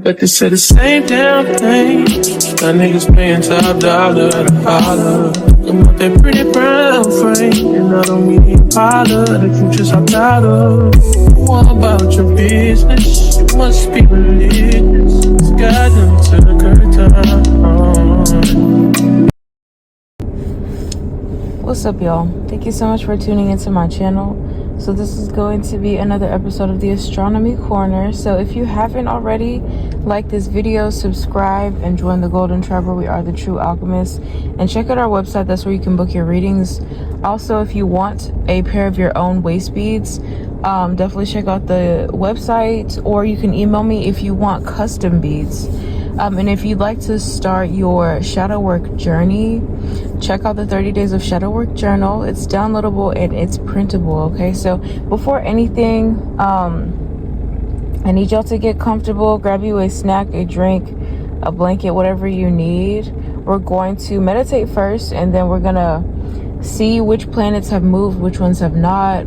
but they say the same damn thing. Got niggas paying top dollar at a holler. Them with that pretty brown frame, and I don't mean parlor that you just hopped out of. What about your business? You must be religious. It's got them to the curtain. What's up, y'all? Thank you so much for tuning into my channel. So this is going to be another episode of the Astronomy Corner. So if you haven't already, like this video, subscribe, and join the Golden Tribe where we are the true alchemists. And check out our website. That's where you can book your readings. Also, if you want a pair of your own waist beads, definitely check out the website, or you can email me if you want custom beads. And if you'd like to start your shadow work journey, check out the 30 Days of Shadow Work Journal. It's downloadable and it's printable, okay? So before anything, I need y'all to get comfortable. Grab you a snack, a drink, a blanket, whatever you need. We're going to meditate first, and then we're going to see which planets have moved, which ones have not.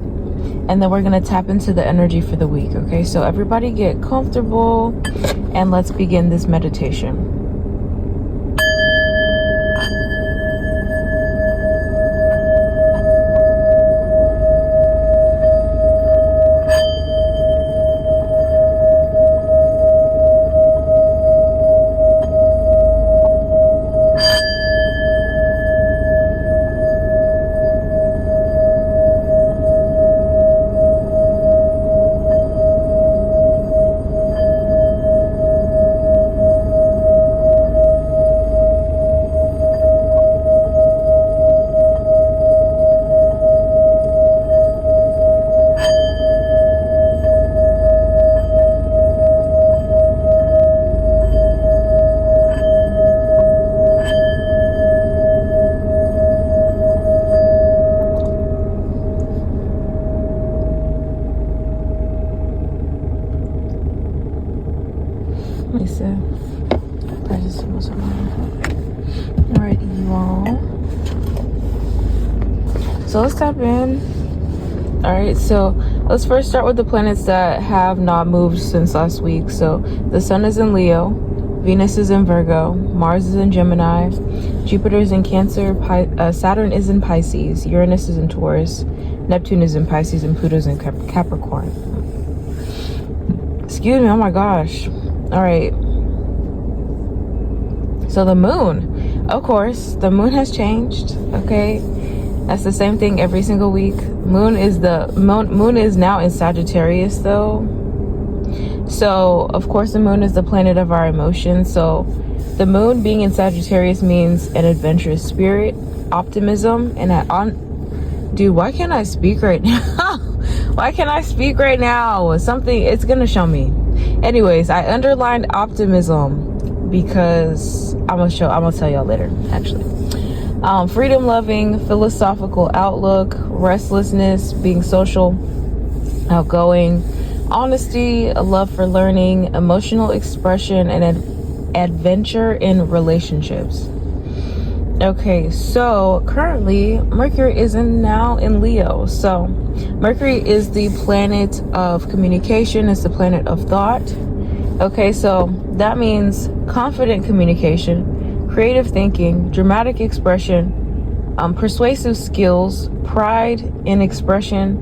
And then we're going to tap into the energy for the week, okay? So everybody get comfortable, and let's begin this meditation. Alright, you all. So let's tap in. Alright, so let's first start with the planets that have not moved since last week. So the Sun is in Leo, Venus is in Virgo, Mars is in Gemini, Jupiter is in Cancer, Saturn is in Pisces, Uranus is in Taurus, Neptune is in Pisces, and Pluto is in Capricorn. Excuse me, oh my gosh. Alright. So the moon, of course, the moon has changed, okay? That's the same thing every single week. Moon is now in Sagittarius, though. So, of course, the moon is the planet of our emotions. So, the moon being in Sagittarius means an adventurous spirit, optimism, and dude, why can't I speak right now? Why can't I speak right now? Something, it's gonna show me. Anyways, I underlined optimism because I'm gonna tell y'all later, actually. Freedom loving, philosophical outlook, restlessness, being social, outgoing, honesty, a love for learning, emotional expression, and adventure in relationships. Okay, so currently Mercury is now in Leo. So Mercury is the planet of communication, it's the planet of thought. Okay, so that means confident communication, creative thinking, dramatic expression, persuasive skills, pride in expression,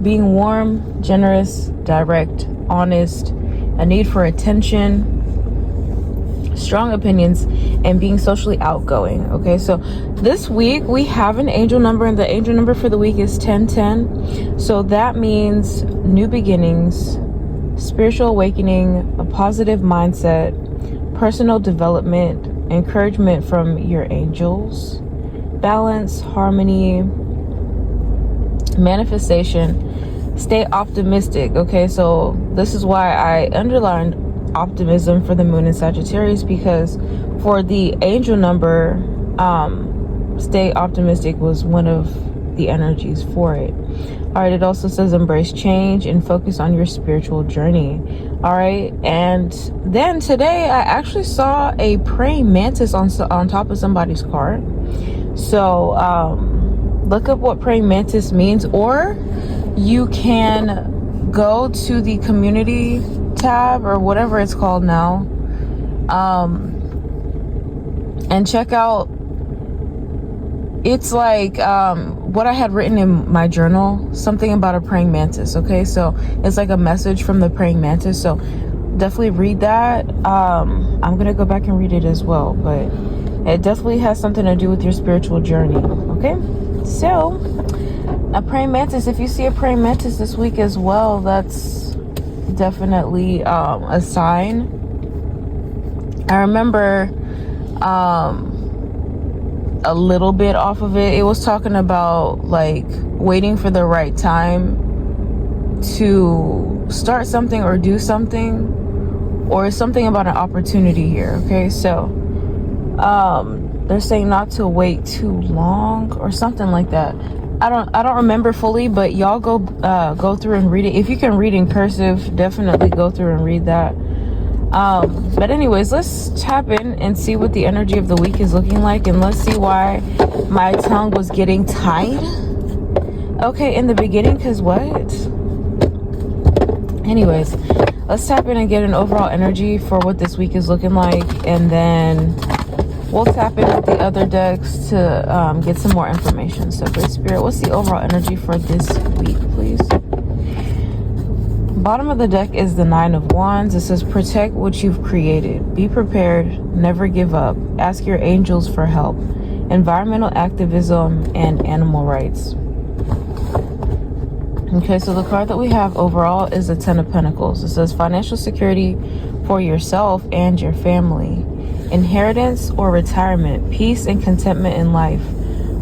being warm, generous, direct, honest, a need for attention, strong opinions, and being socially outgoing. Okay, so this week we have an angel number, and the angel number for the week is 1010. So that means new beginnings, spiritual awakening, a positive mindset, personal development, encouragement from your angels, balance, harmony, manifestation, stay optimistic. Okay, so this is why I underlined optimism for the moon in Sagittarius, because for the angel number, stay optimistic was one of the energies for it. All right, it also says embrace change and focus on your spiritual journey. All right, and then today I actually saw a praying mantis on top of somebody's car. So look up what praying mantis means, or you can go to the community tab or whatever it's called now, and check out, it's like what I had written in my journal, something about a praying mantis. Okay, so it's like a message from the praying mantis, so definitely read that. I'm gonna go back and read it as well, but it definitely has something to do with your spiritual journey. Okay, so a praying mantis, if you see a praying mantis this week as well, that's definitely a sign. I remember a little bit off of it, it was talking about like waiting for the right time to start something or do something, or something about an opportunity here. Okay, so they're saying not to wait too long or something like that. I don't remember fully, but y'all go through and read it. If you can read in cursive, definitely go through and read that. But anyways, let's tap in and see what the energy of the week is looking like, and let's see why my tongue was getting tied. Okay, in the beginning, because what? Anyways, let's tap in and get an overall energy for what this week is looking like, and then we'll tap in with the other decks to get some more information. So, Great Spirit, what's the overall energy for this week, please? Bottom of the deck is the Nine of Wands. It says, protect what you've created. Be prepared. Never give up. Ask your angels for help. Environmental activism and animal rights. Okay, so the card that we have overall is the Ten of Pentacles. It says financial security for yourself and your family. Inheritance or retirement. Peace and contentment in life.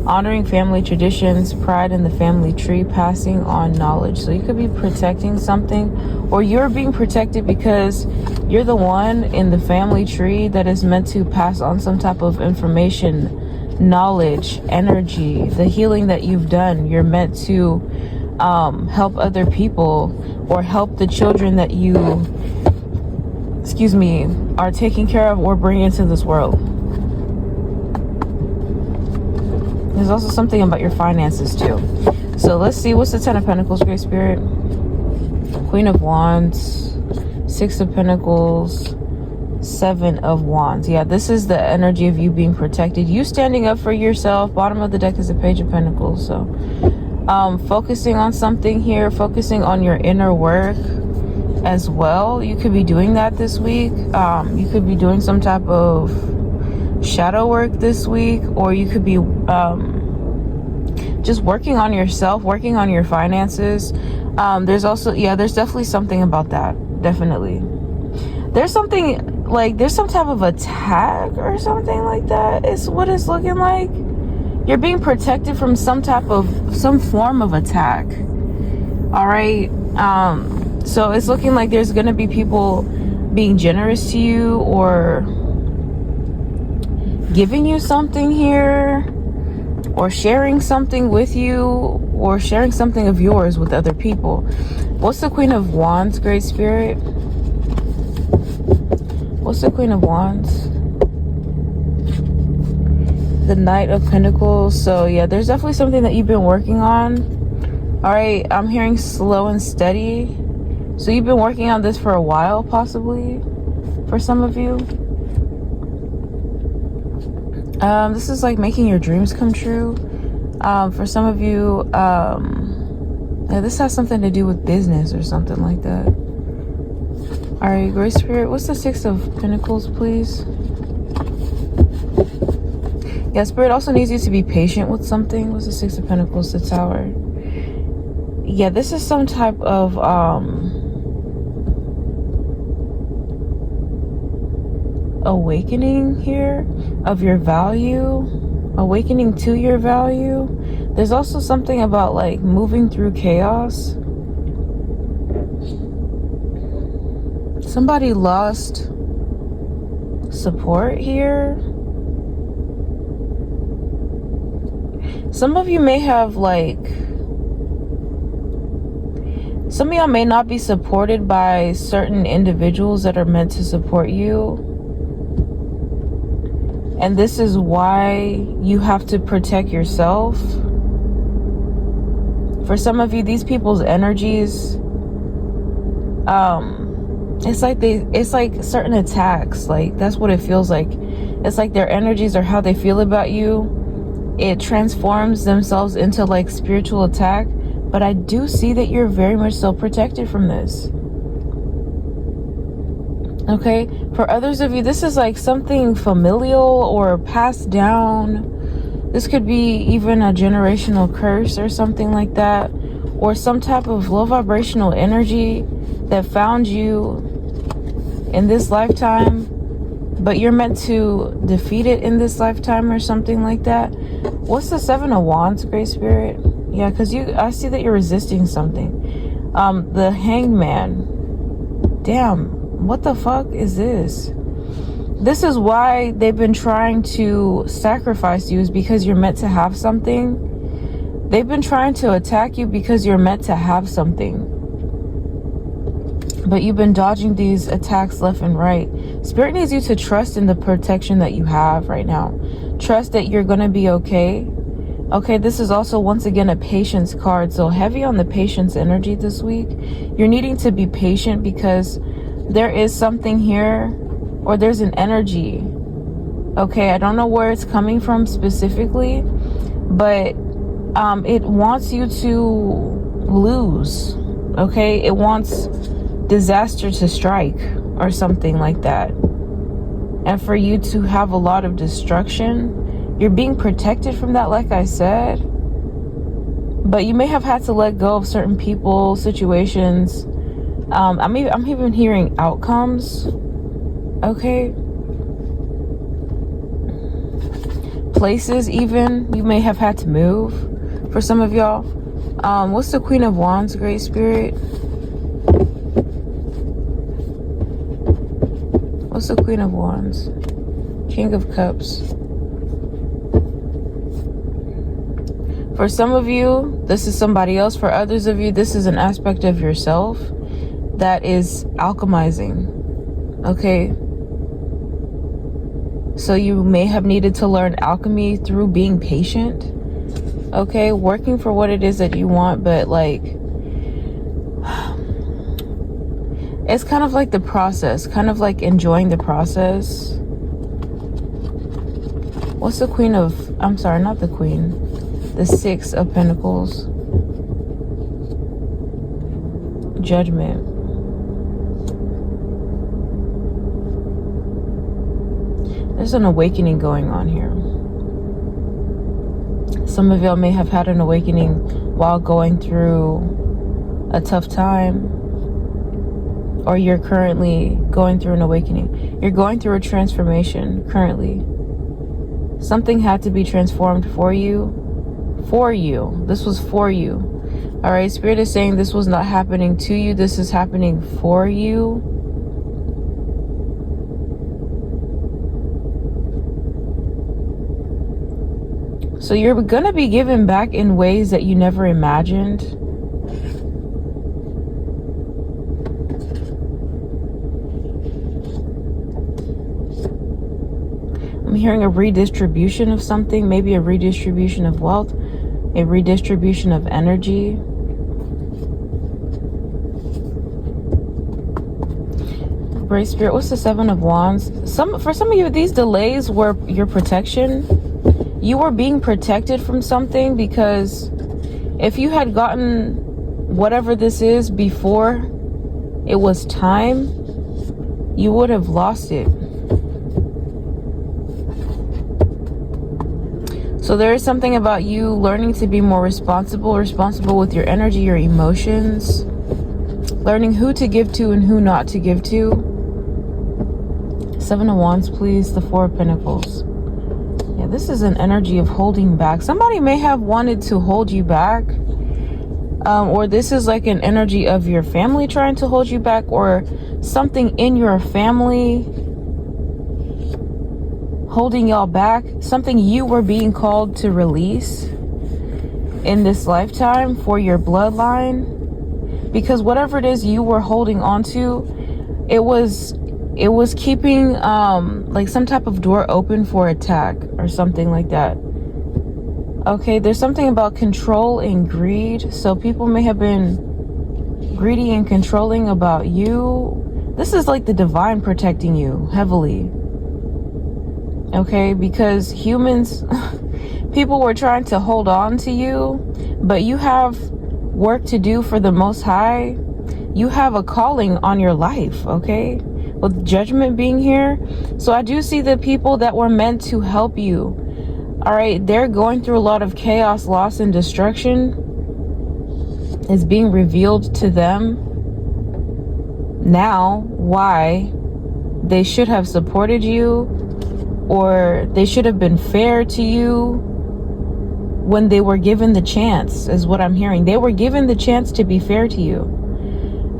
Honoring family traditions, pride in the family tree, passing on knowledge. So you could be protecting something, or you're being protected because you're the one in the family tree that is meant to pass on some type of information, knowledge, energy, the healing that you've done. You're meant to help other people, or help the children that you, are taking care of or bringing into this world. There's also something about your finances too. So let's see, what's the Ten of Pentacles, Great Spirit? Queen of Wands, Six of Pentacles, Seven of Wands. Yeah, this is the energy of you being protected, you standing up for yourself. Bottom of the deck is the Page of Pentacles. So focusing on something here, focusing on your inner work as well. You could be doing that this week. You could be doing some type of shadow work this week, or you could be just working on yourself, working on your finances. There's also, there's definitely something about that. Definitely there's something like there's some type of attack or something like that is what it's looking like. You're being protected from some form of attack. All right, so it's looking like there's gonna be people being generous to you, or giving you something here, or sharing something with you, or sharing something of yours with other people. What's the Queen of Wands, Great Spirit? What's the Queen of Wands? The Knight of Pentacles. So yeah, there's definitely something that you've been working on. All right, I'm hearing slow and steady. So you've been working on this for a while, possibly, for some of you. This is like making your dreams come true. For some of you, yeah, this has something to do with business or something like that. All right, Great Spirit, what's the Six of Pentacles, please? Yeah, Spirit also needs you to be patient with something. What's the Six of Pentacles, the Tower? Yeah, this is some type of awakening here of your value, awakening to your value. There's also something about like moving through chaos. Somebody lost support here. Some of you may have some of y'all may not be supported by certain individuals that are meant to support you. And this is why you have to protect yourself. For some of you, these people's energies, it's like certain attacks, like that's what it feels like. It's like their energies or how they feel about you, it transforms themselves into like spiritual attack. But I do see that you're very much so protected from this. Okay, for others of you, this is like something familial or passed down. This could be even a generational curse or something like that, or some type of low vibrational energy that found you in this lifetime, but you're meant to defeat it in this lifetime or something like that. What's the 7 of Wands, Great Spirit? Yeah, because I see that you're resisting something. The Hangman. Damn, what the fuck is this? This is why they've been trying to sacrifice you, is because you're meant to have something. They've been trying to attack you because you're meant to have something. But you've been dodging these attacks left and right. Spirit needs you to trust in the protection that you have right now. Trust that you're going to be okay. Okay, this is also once again a patience card. So heavy on the patience energy this week. You're needing to be patient because there is something here, or there's an energy. Okay, I don't know where it's coming from specifically, but it wants you to lose. Okay, it wants disaster to strike or something like that, and for you to have a lot of destruction. You're being protected from that, like I said, but you may have had to let go of certain people, situations. I'm even hearing outcomes. Okay, places even you may have had to move for some of y'all. What's the Queen of Wands, Great Spirit? What's the Queen of Wands? King of Cups. For some of you, this is somebody else. For others of you, this is an aspect of yourself that is alchemizing. Okay? So you may have needed to learn alchemy through being patient. Okay? Working for what it is that you want, but like, it's kind of like the process, kind of like enjoying the process. What's the Queen of, I'm sorry, not the Queen, the 6 of Pentacles? Judgment. There's an awakening going on here. Some of y'all may have had an awakening while going through a tough time, or you're currently going through an awakening. You're going through a transformation currently. Something had to be transformed for you. For you. This was for you. All right, Spirit is saying this was not happening to you. This is happening for you. So you're going to be given back in ways that you never imagined. I'm hearing a redistribution of something, maybe a redistribution of wealth, a redistribution of energy. Great Spirit, what's the 7 of Wands? For some of you, these delays were your protection. You were being protected from something, because if you had gotten whatever this is before it was time, you would have lost it. So there is something about you learning to be more responsible with your energy, your emotions, learning who to give to and who not to give to. 7 of Wands, please. The 4 of Pentacles. Yeah, this is an energy of holding back. Somebody may have wanted to hold you back. Or this is like an energy of your family trying to hold you back, or something in your family holding y'all back. Something you were being called to release in this lifetime for your bloodline. Because whatever it is you were holding on to, it was keeping like some type of door open for attack or something like that. Okay, there's something about control and greed. So people may have been greedy and controlling about you, This is like the divine protecting you heavily. Okay, because humans, people were trying to hold on to you, but you have work to do for the Most High. You have a calling on your life, okay? With judgment being here. So I do see the people that were meant to help you. All right, they're going through a lot of chaos, loss, and destruction. It's being revealed to them now why they should have supported you, or they should have been fair to you when they were given the chance, is what I'm hearing. They were given the chance to be fair to you.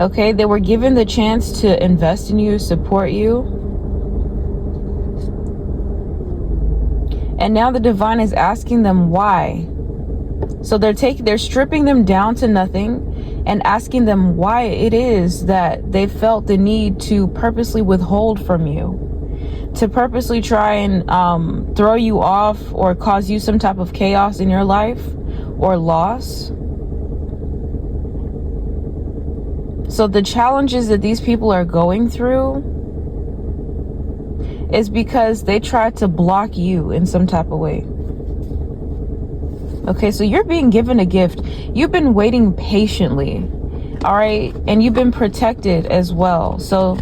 Okay, they were given the chance to invest in you, support you. And now the divine is asking them why. So they're stripping them down to nothing and asking them why it is that they felt the need to purposely withhold from you, to purposely try and throw you off or cause you some type of chaos in your life or loss. So the challenges that these people are going through is because they tried to block you in some type of way. Okay, so you're being given a gift. You've been waiting patiently, all right? And you've been protected as well. So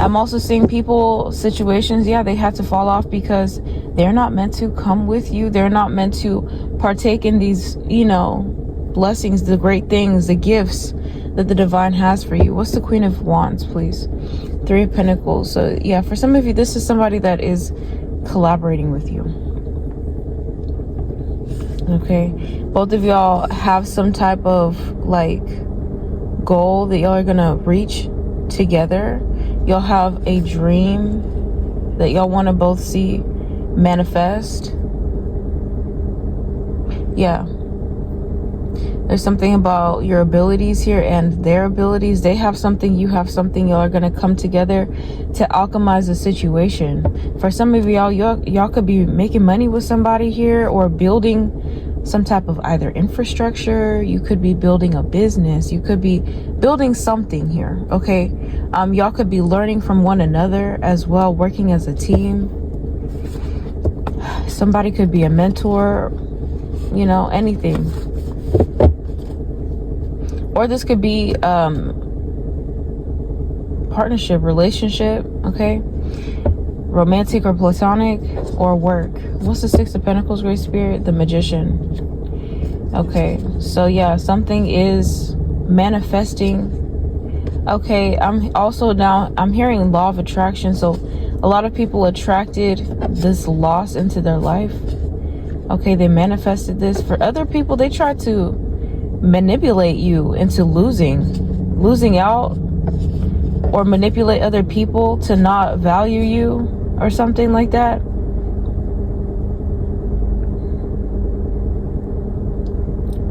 I'm also seeing people, situations, yeah, they had to fall off because they're not meant to come with you. They're not meant to partake in these, blessings, the great things, the gifts that the divine has for you. What's the Queen of Wands, please? 3 of Pentacles. So yeah, for some of you, this is somebody that is collaborating with you. Okay, both of y'all have some type of goal that y'all are gonna reach together. Y'all have a dream that y'all want to both see manifest. Yeah, there's something about your abilities here and their abilities. They have something, you have something. Y'all are gonna come together to alchemize the situation. For some of y'all could be making money with somebody here, or building some type of either infrastructure. You could be building a business. You could be building something here, okay? Y'all could be learning from one another as well, working as a team. Somebody could be a mentor, anything. Or this could be partnership, relationship, okay? Romantic or platonic, or work. What's the 6 of Pentacles, Great Spirit? The Magician. Okay, so yeah, something is manifesting. Okay, I'm hearing law of attraction. So a lot of people attracted this loss into their life. Okay, they manifested this. For other people, they tried to manipulate you into losing out, or manipulate other people to not value you, or something like that.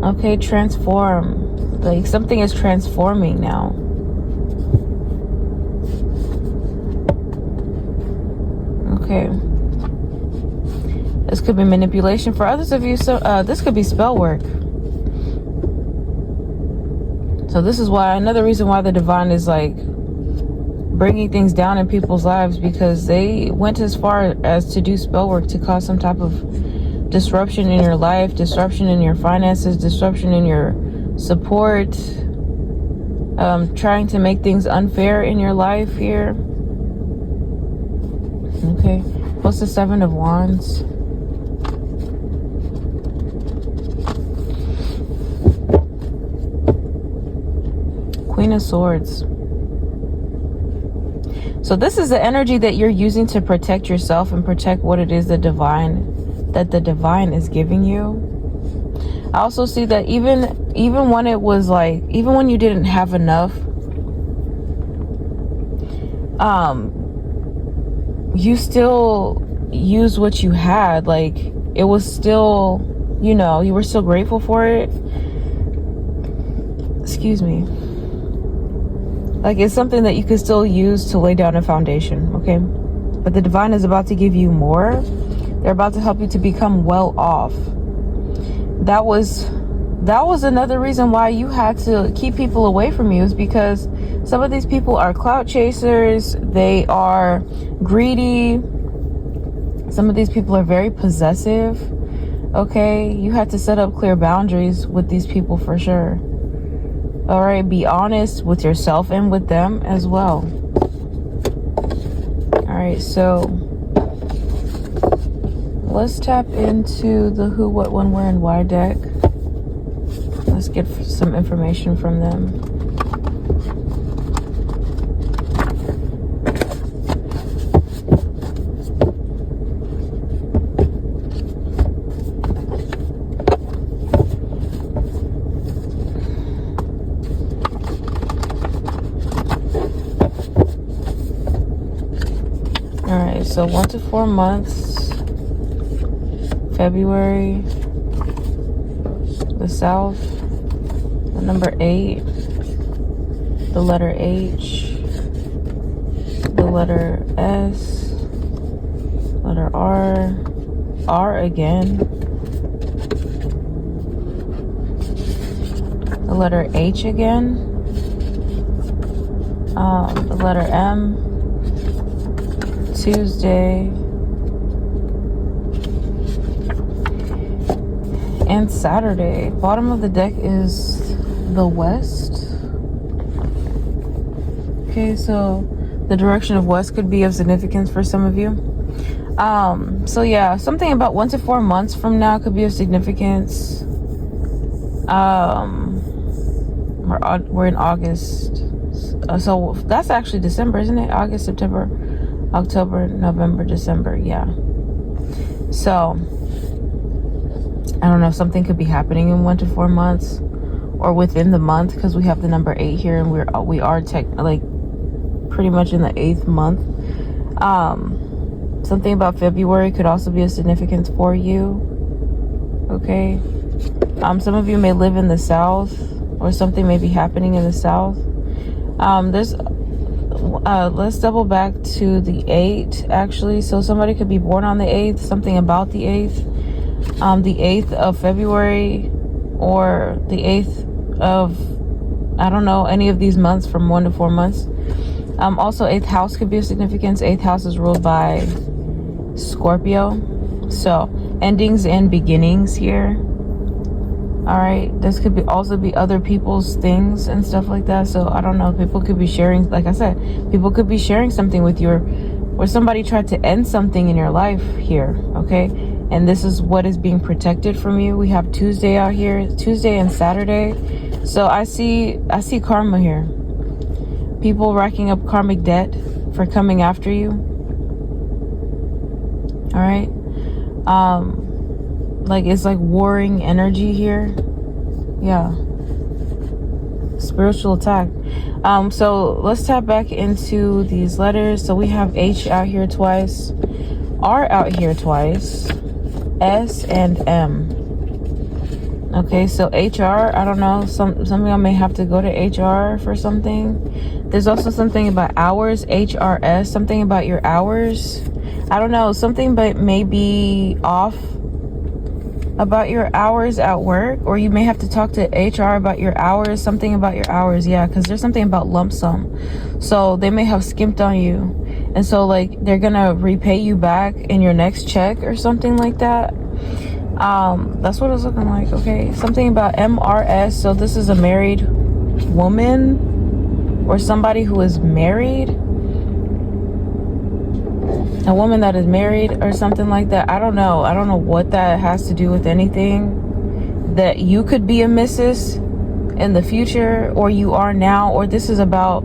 Okay, transform. Something is transforming now. Okay. This could be manipulation for others of you. So this could be spell work. So this is why, another reason why the divine is bringing things down in people's lives, because they went as far as to do spell work to cause some type of disruption in your life, disruption in your finances, disruption in your support, trying to make things unfair in your life here. Okay, what's the 7 of Wands? Queen of Swords. So this is the energy that you're using to protect yourself and protect what it is that the divine is giving you. I also see that even when it was even when you didn't have enough, you still used what you had. It was still, you were still grateful for it. Excuse me. It's something that you could still use to lay down a foundation, okay? But the divine is about to give you more. They're about to help you to become well off. That was that was another reason why you had to keep people away from you, is because some of these people are clout chasers. They are greedy. Some of these people are very possessive. Okay, you had to set up clear boundaries with these people for sure. All right, be honest with yourself and with them as well. All right, so let's tap into the who, what, when, where, and why deck. Let's get some information from them. Alright, so 1 to 4 months. February. The South. The number 8. The letter H. The letter S. Letter R. R again. The letter H again. The letter M. Tuesday, and Saturday. Bottom of the deck is the West. Okay, so the direction of West could be of significance for some of you. So yeah, something about 1 to 4 months from now could be of significance. We're in August, so that's actually December, isn't it? August, September, October, November, December. Yeah. So I don't know, something could be happening in 1 to 4 months or within the month, because we have the number 8 here, and we are pretty much in the 8th month. Something about February could also be of significance for you. Okay. Some of you may live in the South, or something may be happening in the South. Let's double back to the 8, actually. So somebody could be born on the 8th, something about the 8th. The 8th of February, or the 8th of, I don't know, any of these months from 1 to 4 months. Also, 8th house could be of significance. 8th house is ruled by Scorpio. So, endings and beginnings here. All right, this could also be other people's things and stuff like that. So I don't know, people could be sharing, like I said, people could be sharing something with you, or somebody tried to end something in your life here. Okay, and this is what is being protected from you. We have Tuesday out here, Tuesday and Saturday. So I see karma here. People racking up karmic debt for coming after you. All right. It's like warring energy here. Yeah. Spiritual attack. So let's tap back into these letters. So we have H out here twice, R out here twice, S and M. Okay, so HR, I don't know, some of y'all may have to go to HR for something. There's also something about hours, HRS, something about your hours. I don't know, something but may be off about your hours at work, or you may have to talk to HR about your hours, something about your hours. Yeah, because there's something about lump sum. So they may have skimped on you, and so they're gonna repay you back in your next check or something like that. That's what it's looking like. Okay, something about MRS. So this is a married woman or somebody who is married, a woman that is married or something like that. I don't know what that has to do with anything. That you could be a Mrs. in the future, or you are now, or this is about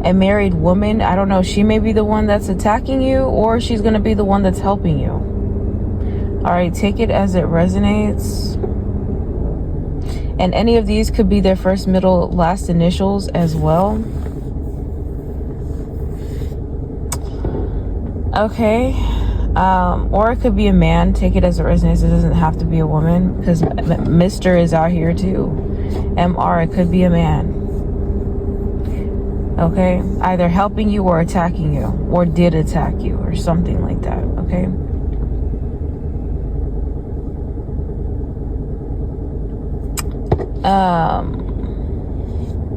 a married woman. I don't know, she may be the one that's attacking you, or she's going to be the one that's helping you. All right, take it as it resonates. And any of these could be their first, middle, last initials as well. Okay. Or it could be a man. Take it as it resonates. It doesn't have to be a woman, because Mr. is out here too. MR, it could be a man. Okay. Either helping you or attacking you, or did attack you, or something like that. Okay.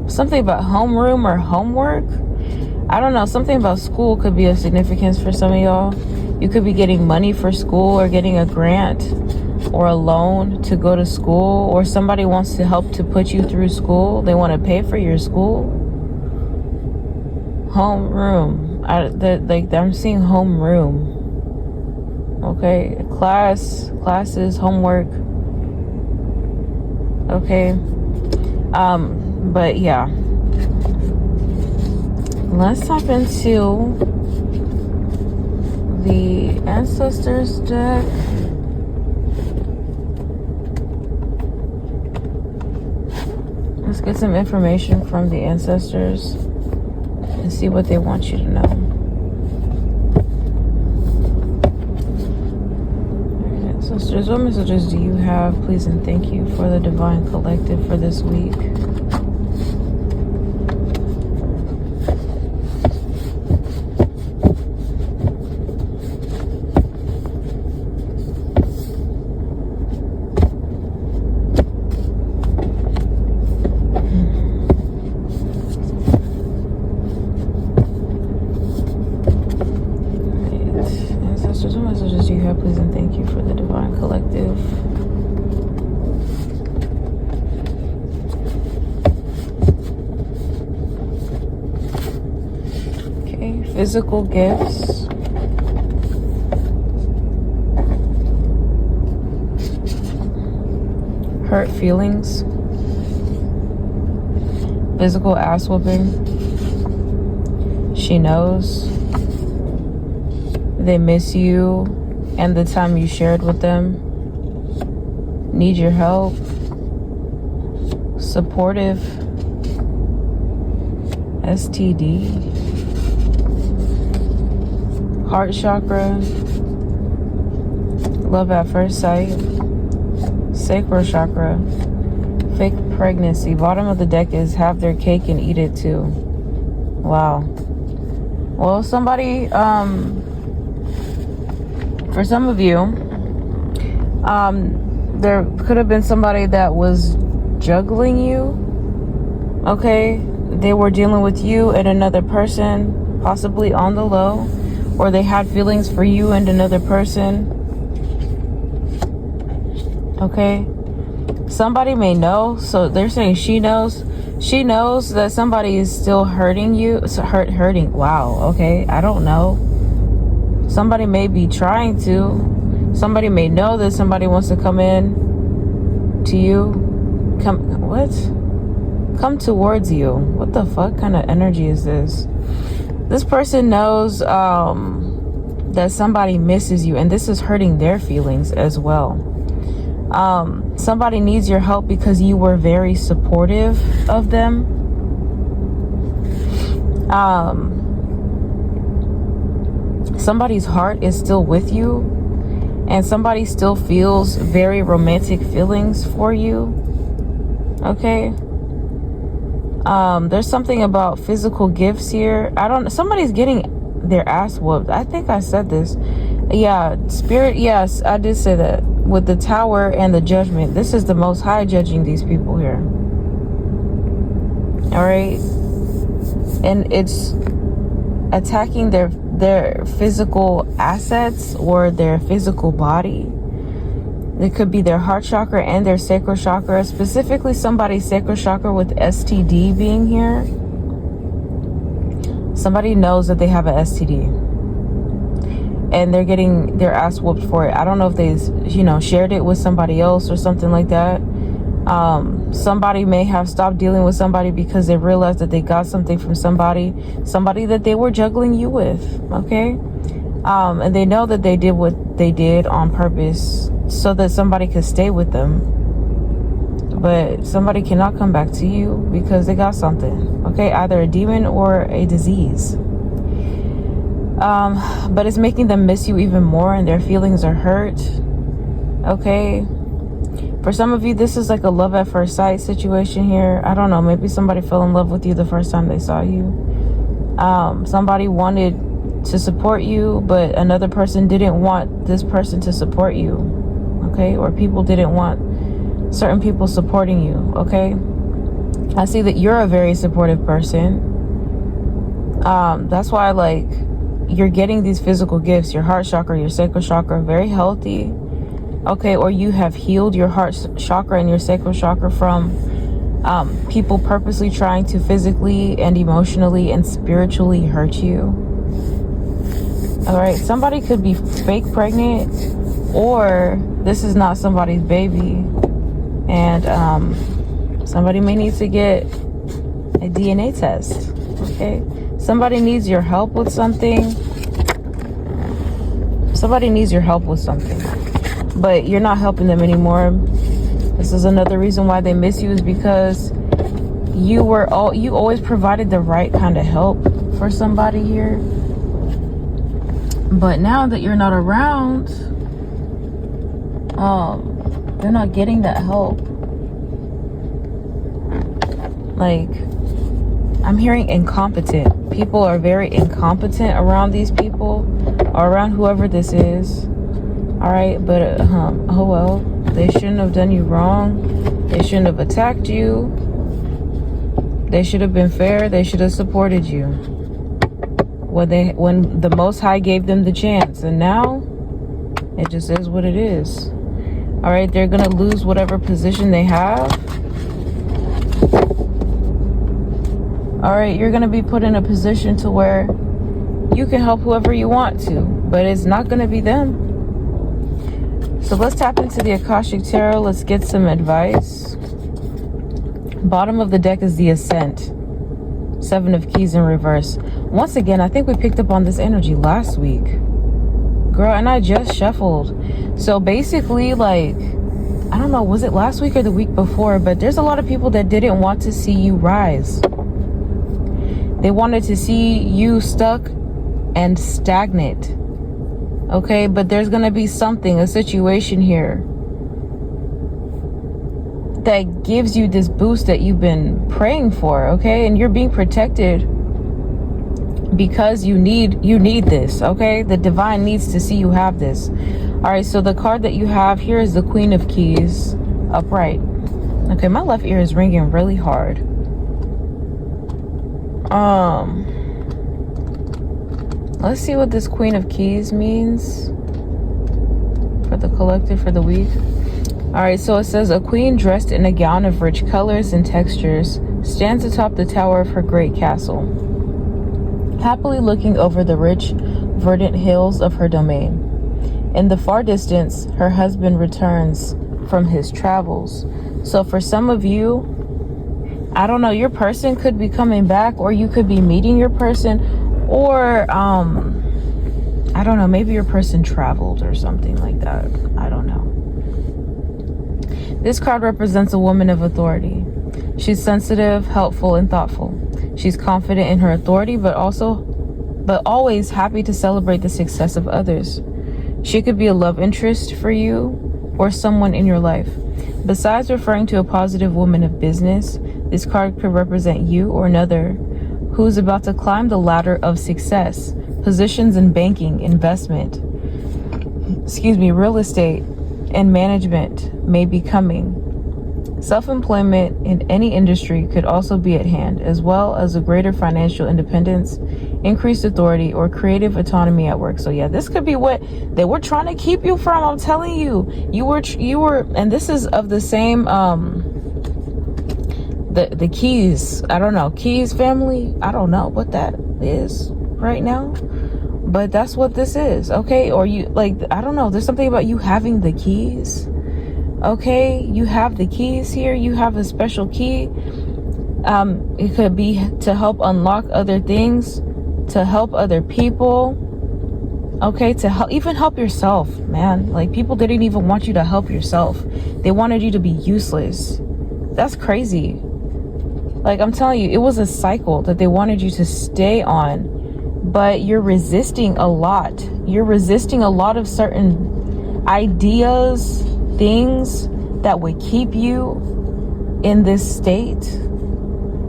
Something about homeroom or homework. I don't know. Something about school could be of significance for some of y'all. You could be getting money for school or getting a grant or a loan to go to school, or somebody wants to help to put you through school. They want to pay for your school. Homeroom. I'm seeing homeroom. Okay, classes, homework. Okay. But yeah. Let's tap into the Ancestors deck. Let's get some information from the Ancestors and see what they want you to know. Ancestors, what messages do you have? Please and thank you for the Divine Collective for this week. Ancestors, what messages do you have? Please and thank you for the Divine Collective. Okay, physical gifts. Hurt feelings. Physical ass whooping. She knows. They miss you and the time you shared with them. Need your help. Supportive. STD. Heart chakra. Love at first sight. Sacral chakra. Fake pregnancy. Bottom of the deck is have their cake and eat it too. Wow. Well, somebody, for some of you, there could have been somebody that was juggling you. Okay, they were dealing with you and another person, possibly on the low, or they had feelings for you and another person. Okay, somebody may know. So they're saying she knows. She knows that somebody is still hurting you. Hurting. Wow. Okay, I don't know. Somebody may be trying to. Somebody may know that somebody wants to come in to you. Come towards you. What the fuck kind of energy is this? This person knows that somebody misses you, and this is hurting their feelings as well. Somebody needs your help because you were very supportive of them. Somebody's heart is still with you, and somebody still feels very romantic feelings for you. Okay. There's something about physical gifts here. Somebody's getting their ass whooped. I think I said this. Yeah, spirit, yes, I did say that. With the Tower and the Judgment, this is the Most High judging these people here. Alright? And it's attacking their physical assets or their physical body. It could be their heart chakra and their sacral chakra, specifically somebody's sacral chakra with STD being here. Somebody knows that they have an STD and they're getting their ass whooped for it. I don't know if they, shared it with somebody else or something like that. Somebody may have stopped dealing with somebody because they realized that they got something from somebody that they were juggling you with. Okay. And they know that they did what they did on purpose so that somebody could stay with them. But somebody cannot come back to you because they got something. Okay, either a demon or a disease. But it's making them miss you even more, and their feelings are hurt. Okay. For some of you, this is like a love at first sight situation here. I don't know. Maybe somebody fell in love with you the first time they saw you. Somebody wanted to support you, but another person didn't want this person to support you. Okay, or people didn't want certain people supporting you, okay? I see that you're a very supportive person. That's why, like, you're getting these physical gifts. Your heart chakra, your sacral chakra, very healthy, okay? Or you have healed your heart chakra and your sacral chakra from people purposely trying to physically and emotionally and spiritually hurt you. All right, somebody could be fake pregnant, or this is not somebody's baby, and somebody may need to get a DNA test, okay? Somebody needs your help with something. Somebody needs your help with something, but you're not helping them anymore. This is another reason why they miss you, is because you always provided the right kind of help for somebody here. But now that you're not around, they're not getting that help. Like, I'm hearing incompetent. People are very incompetent around these people, or around whoever this is. All right, but oh well, they shouldn't have done you wrong. They shouldn't have attacked you. They should have been fair. They should have supported you when the Most High gave them the chance. And now it just is what it is. All right, they're gonna lose whatever position they have. All right, you're gonna be put in a position to where you can help whoever you want to, but it's not gonna be them. So let's tap into the Akashic Tarot. Let's get some advice. Bottom of the deck is the Ascent. 7 of Keys in reverse. Once again, I think we picked up on this energy last week. Girl, and I just shuffled. So basically, like, I don't know, was it last week or the week before? But there's a lot of people that didn't want to see you rise. They wanted to see you stuck and stagnant. Okay, but there's gonna be something, a situation here that gives you this boost that you've been praying for, okay? And you're being protected because you need this, okay? The divine needs to see you have this. All right, so the card that you have here is the Queen of Keys, upright. Okay, my left ear is ringing really hard. Let's see what this Queen of Keys means for the collective for the week. All right, so it says, a queen dressed in a gown of rich colors and textures stands atop the tower of her great castle, happily looking over the rich, verdant hills of her domain. In the far distance, her husband returns from his travels. So for some of you, I don't know, your person could be coming back, or you could be meeting your person, or I don't know, maybe your person traveled or something like that. I don't know. This card represents a woman of authority. She's sensitive, helpful, and thoughtful. She's confident in her authority, but always happy to celebrate the success of others. She could be a love interest for you or someone in your life. Besides referring to a positive woman of business, this card could represent you or another who's about to climb the ladder of success. Positions in banking, investment, real estate, and management may be coming. Self-employment in any industry could also be at hand, as well as a greater financial independence, increased authority, or creative autonomy at work. So yeah, this could be what they were trying to keep you from. I'm telling you, you were, and this is of the same, the Keys. I don't know, Keys family. I don't know what that is right now, but that's what this is, okay? Or you, like, I don't know, there's something about you having the keys, okay? You have the keys here. You have a special key. It could be to help unlock other things, to help other people, okay? To help, even help yourself, man. Like, people didn't even want you to help yourself. They wanted you to be useless. That's crazy. Like, I'm telling you, it was a cycle that they wanted you to stay on. But you're resisting a lot. You're resisting a lot of certain ideas, things that would keep you in this state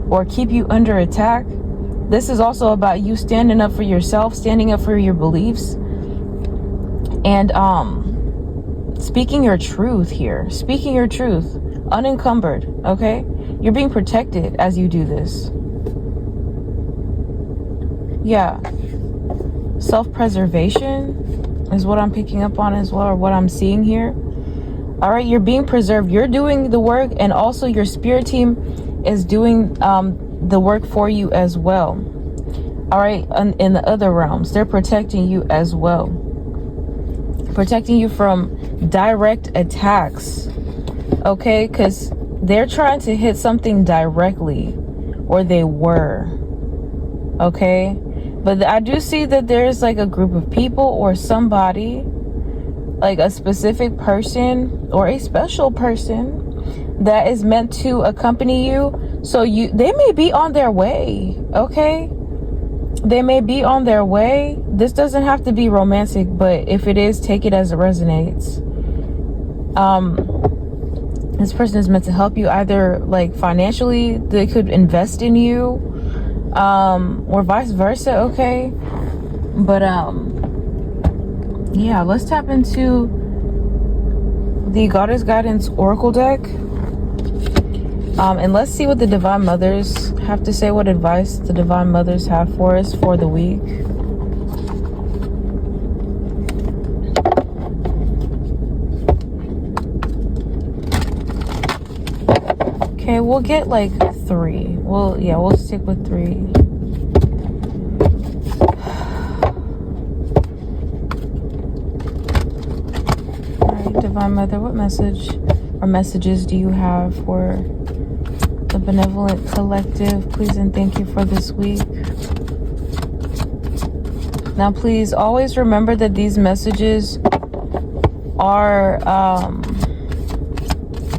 or keep you under attack. This is also about you standing up for yourself, standing up for your beliefs, and speaking your truth here. Speaking your truth. unencumbered, okay? You're being protected as you do this. Yeah. Self-preservation is what I'm picking up on as well, or what I'm seeing here. All right, you're being preserved. You're doing the work, and also your spirit team is doing the work for you as well. All right, in the other realms, they're protecting you as well. Protecting you from direct attacks, okay? Because they're trying to hit something directly, or they were, okay? But I do see that there's like a group of people or somebody, like a specific person or a special person that is meant to accompany you. So they may be on their way, okay? They may be on their way. This doesn't have to be romantic, but if it is, take it as it resonates. This person is meant to help you either like financially, they could invest in you, or vice versa, okay? But yeah, let's tap into the Goddess Guidance Oracle deck. And let's see what the Divine Mothers have to say, what advice the Divine Mothers have for us for the week. Okay, we'll get like 3. We'll stick with 3. Alright, Divine Mother, what message or messages do you have for the Benevolent Collective? Please and thank you for this week. Now, please always remember that these messages are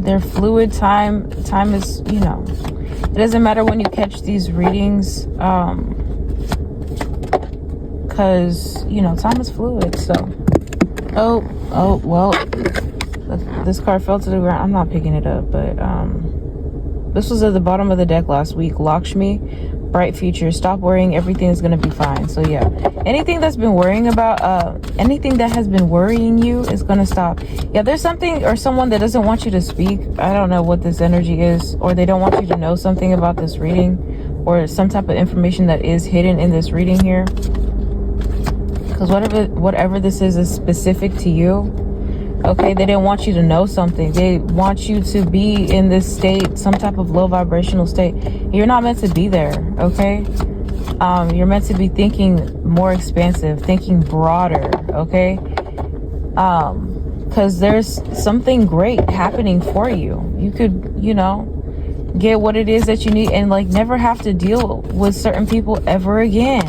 they're fluid. Time is, it doesn't matter when you catch these readings, because time is fluid. So oh well, this card fell to the ground. I'm not picking it up, but this was at the bottom of the deck last week. Lakshmi, bright future. Stop worrying. Everything is going to be fine. So yeah, anything that's been anything that has been worrying you is going to stop. Yeah, there's something or someone that doesn't want you to speak. I don't know what this energy is, or they don't want you to know something about this reading, or some type of information that is hidden in this reading here. Because whatever this is specific to you. Okay, they didn't want you to know something. They want you to be in this state, some type of low vibrational state. You're not meant to be there, okay? You're meant to be thinking more expansive, thinking broader, okay? Because there's something great happening for you. You could, get what it is that you need and like never have to deal with certain people ever again.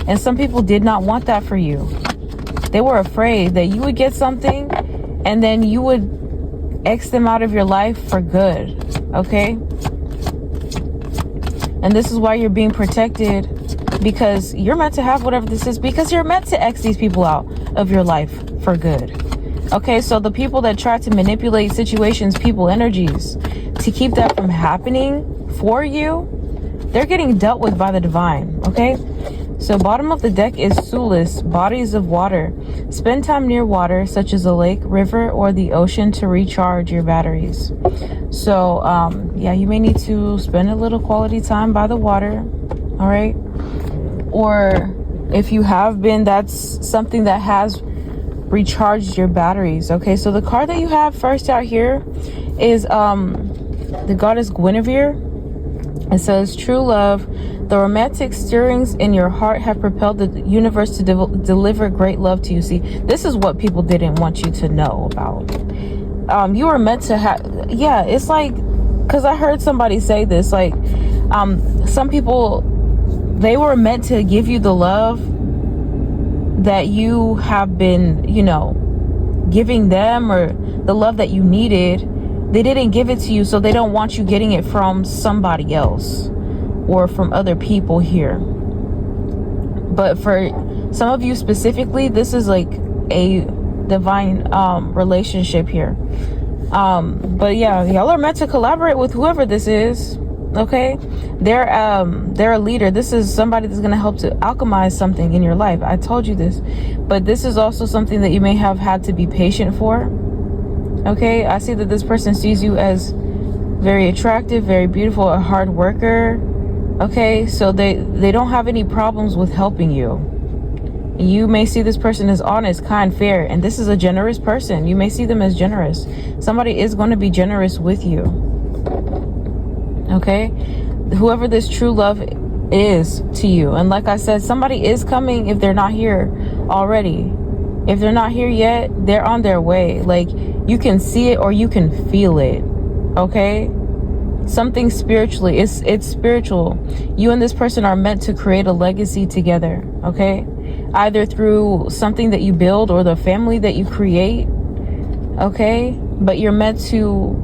And some people did not want that for you. They were afraid that you would get something and then you would X them out of your life for good, okay? And this is why you're being protected, because you're meant to have whatever this is, because you're meant to X these people out of your life for good. Okay, so the people that try to manipulate situations, people, energies, to keep that from happening for you, they're getting dealt with by the divine, okay? So bottom of the deck is Sulis, bodies of water. Spend time near water, such as a lake, river, or the ocean to recharge your batteries. So, yeah, you may need to spend a little quality time by the water, all right? Or if you have been, that's something that has recharged your batteries, okay? So the card that you have first out here is the goddess Guinevere. It says, true love, the romantic stirrings in your heart have propelled the universe to deliver great love to you. See, this is what people didn't want you to know about. You were meant to have, yeah, it's like, because I heard somebody say this, like, some people, they were meant to give you the love that you have been, giving them, or the love that you needed. They didn't give it to you, so they don't want you getting it from somebody else or from other people here. But for some of you specifically, this is like a divine relationship here. But yeah, y'all are meant to collaborate with whoever this is, okay? They're a leader. This is somebody that's going to help to alchemize something in your life. I told you this. But this is also something that you may have had to be patient for. Okay, I see that this person sees you as very attractive, very beautiful, a hard worker. Okay, so they don't have any problems with helping you. You may see this person as honest, kind, fair, and this is a generous person. You may see them as generous. Somebody is going to be generous with you. Okay, whoever this true love is to you. And like I said, somebody is coming if they're not here already. If they're not here yet, they're on their way. Like, you can see it or you can feel it. Okay, something spiritually, it's spiritual. You and this person are meant to create a legacy together. Okay, either through something that you build or the family that you create. Okay, but you're meant to,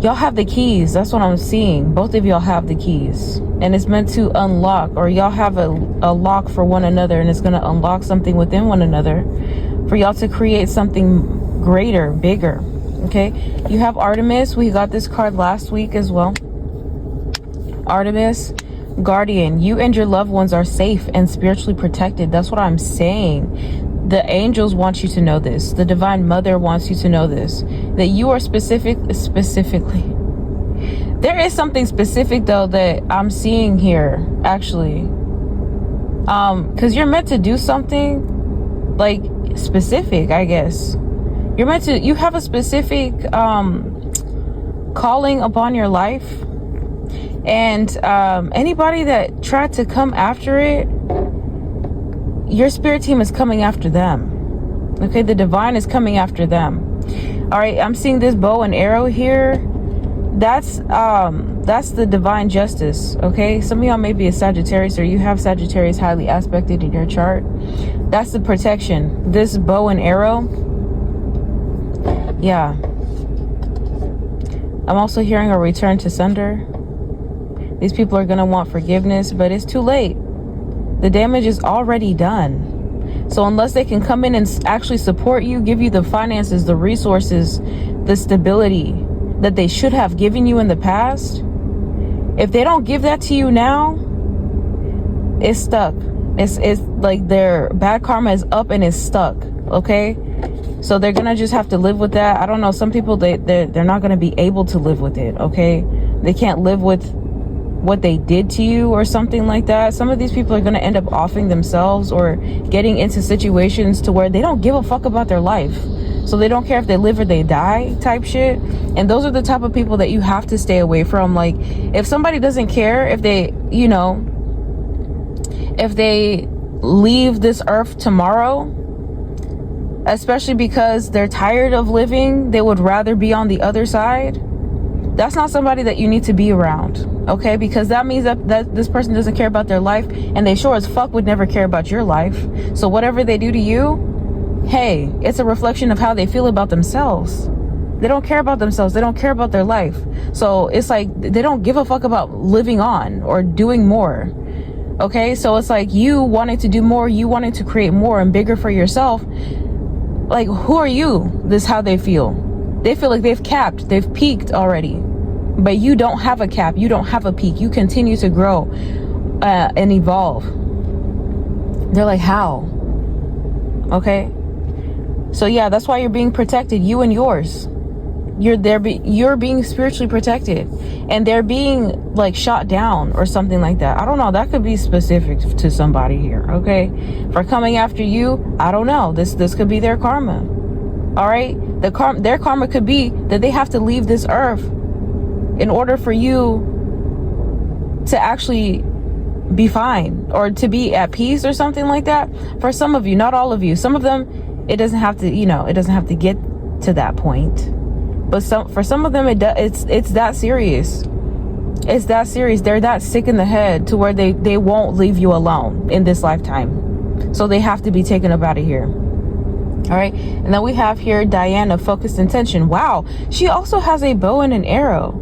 y'all have the keys. That's what I'm seeing. Both of y'all have the keys, and it's meant to unlock, or y'all have a lock for one another, and it's going to unlock something within one another for y'all to create something greater, bigger. Okay, you have Artemis. We got this card last week as well. Artemis, guardian. You and your loved ones are safe and spiritually protected. That's what I'm saying. The angels want you to know this. The divine mother wants you to know this, that you are specifically. There is something specific though that I'm seeing here, actually. Because you're meant to do something like specific, I guess. You're meant to, you have a specific calling upon your life. And anybody that tried to come after it, your spirit team is coming after them. Okay, the divine is coming after them. All right, I'm seeing this bow and arrow here. That's the divine justice. Okay, some of y'all may be a Sagittarius, or you have Sagittarius highly aspected in your chart. That's the protection. This bow and arrow. Yeah. I'm also hearing a return to sender. These people are going to want forgiveness, but it's too late. The damage is already done. So unless they can come in and actually support you, give you the finances, the resources, the stability that they should have given you in the past, if they don't give that to you now, it's stuck. It's like their bad karma is up and it's stuck. Okay, so they're gonna just have to live with that. I don't know, some people, they're not gonna be able to live with it. Okay, they can't live with what they did to you or something like that. Some of these people are gonna end up offing themselves or getting into situations to where they don't give a fuck about their life, so they don't care if they live or they die type shit. And those are the type of people that you have to stay away from. Like, if somebody doesn't care if they, you know, if they leave this earth tomorrow, especially because they're tired of living, they would rather be on the other side, that's not somebody that you need to be around. Okay, because that means that this person doesn't care about their life, and they sure as fuck would never care about your life. So whatever they do to you, hey, it's a reflection of how they feel about themselves. They don't care about themselves. They don't care about their life. So it's like they don't give a fuck about living on or doing more. Okay, so it's like you wanting to do more, you wanting to create more and bigger for yourself. Like, who are you? This is how they feel. They feel like they've capped, they've peaked already. But you don't have a cap, you don't have a peak. You continue to grow and evolve. They're like, how? Okay, so yeah, that's why you're being protected, you and yours. You're being spiritually protected, and they're being like shot down or something like that. I don't know, that could be specific to somebody here. Okay, for coming after you, I don't know, this could be their karma. All right, their karma could be that they have to leave this earth in order for you to actually be fine or to be at peace or something like that. For some of you, not all of you. Some of them, it doesn't have to, you know, it doesn't have to get to that point. But for some of them, it's that serious. It's that serious. They're that sick in the head to where they won't leave you alone in this lifetime. So they have to be taken up out of here. All right. And then we have here Diana, focused intention. Wow. She also has a bow and an arrow,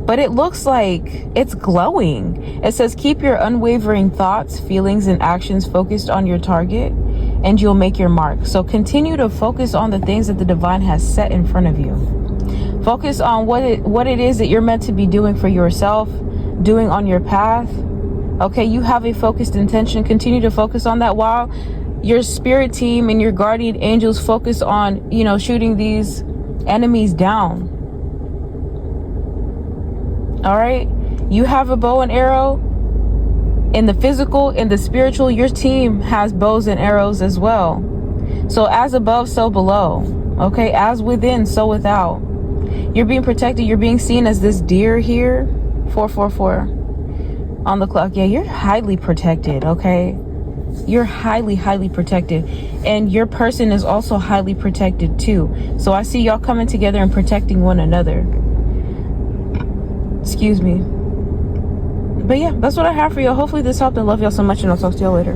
but it looks like it's glowing. It says, keep your unwavering thoughts, feelings, and actions focused on your target, and you'll make your mark. So continue to focus on the things that the divine has set in front of you. Focus on what it is that you're meant to be doing for yourself, doing on your path. Okay, you have a focused intention. Continue to focus on that while your spirit team and your guardian angels focus on, you know, shooting these enemies down. All right, you have a bow and arrow. In the physical, in the spiritual, your team has bows and arrows as well. So as above, so below. Okay, as within, so without. You're being protected. You're being seen as this deer here. 444 on the clock. Yeah, you're highly protected. Okay, you're highly protected, and your person is also highly protected too. So I see y'all coming together and protecting one another. Excuse me. But yeah, that's what I have for y'all. Hopefully this helped. I love y'all so much, and I'll talk to y'all later.